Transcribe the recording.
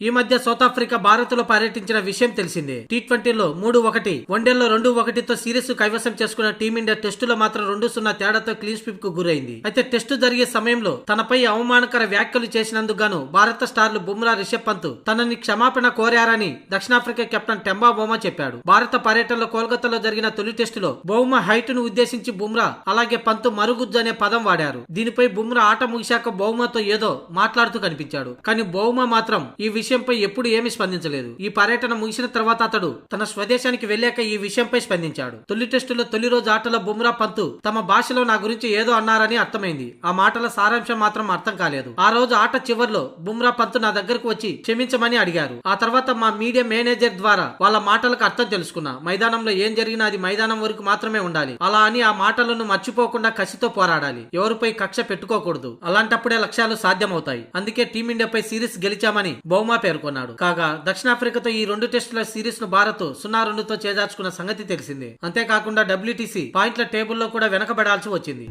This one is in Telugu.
ఈ మధ్య సౌత్ ఆఫ్రికా భారత్ లో పర్యటించిన విషయం తెలిసిందే. టీ20లో 3-1, వన్డేల్లో 2-1తో సిరీస్ కైవసం చేసుకున్న టీమిండియా టెస్టులో మాత్రం 2-0 తేడాతో క్లీన్ స్వీప్ కు గురైంది. అయితే టెస్టు జరిగే సమయంలో తనపై అవమానకర వ్యాఖ్యలు చేసినందుకు గాను భారత స్టార్లు బుమ్రా, రిషబ్ పంత్ తనని క్షమాపణ కోరారని దక్షిణాఫ్రికా కెప్టెన్ టెంబా బౌమా చెప్పాడు. భారత పర్యటనలో కోల్కతాలో జరిగిన తొలి టెస్టులో బౌమా హైట్ ను ఉద్దేశించి బుమ్రా అలాగే పంత్ మరుగుజ్జు అనే పదం వాడారు. దీనిపై బుమ్రా ఆట ముగిశాక బౌమాతో ఏదో మాట్లాడుతూ కనిపించాడు. కానీ బౌమా మాత్రం ఈ విషయంపై ఎప్పుడు ఏమీ స్పందించలేదు. ఈ పర్యటన ముగిసిన తర్వాత అతడు తన స్వదేశానికి వెళ్లాక ఈ విషయంపై స్పందించాడు. తొలి టెస్టులో తొలి రోజు ఆటలో బుమ్రా, పంత్ తమ భాషలో నా గురించి ఏదో అన్నారని అర్థమైంది. ఆ మాటల సారాంశం మాత్రం అర్థం కాలేదు. ఆ రోజు ఆట చివర్లో బుమ్రా, పంత్ నా దగ్గరకు వచ్చి క్షమించమని అడిగారు. ఆ తర్వాత మా మీడియా మేనేజర్ ద్వారా వాళ్ళ మాటలకు అర్థం తెలుసుకున్నా. మైదానంలో ఏం జరిగినా అది మైదానం వరకు మాత్రమే ఉండాలి. అలా అని ఆ మాటలను మర్చిపోకుండా కసితో పోరాడాలి. ఎవరిపై కక్ష పెట్టుకోకూడదు. అలాంటప్పుడే లక్ష్యాలు సాధ్యమవుతాయి. అందుకే టీమిండియాపై సిరీస్ గెలిచామని బౌమా పేర్కొన్నాడు. కాగా దక్షిణాఫ్రికాతో ఈ 2 టెస్టుల సిరీస్ ను భారత్ 0-2తో చేజార్చుకున్న సంగతి తెలిసిందే. అంతేకాకుండా WTC పాయింట్ల టేబుల్లో కూడా వెనకబడాల్సి వచ్చింది.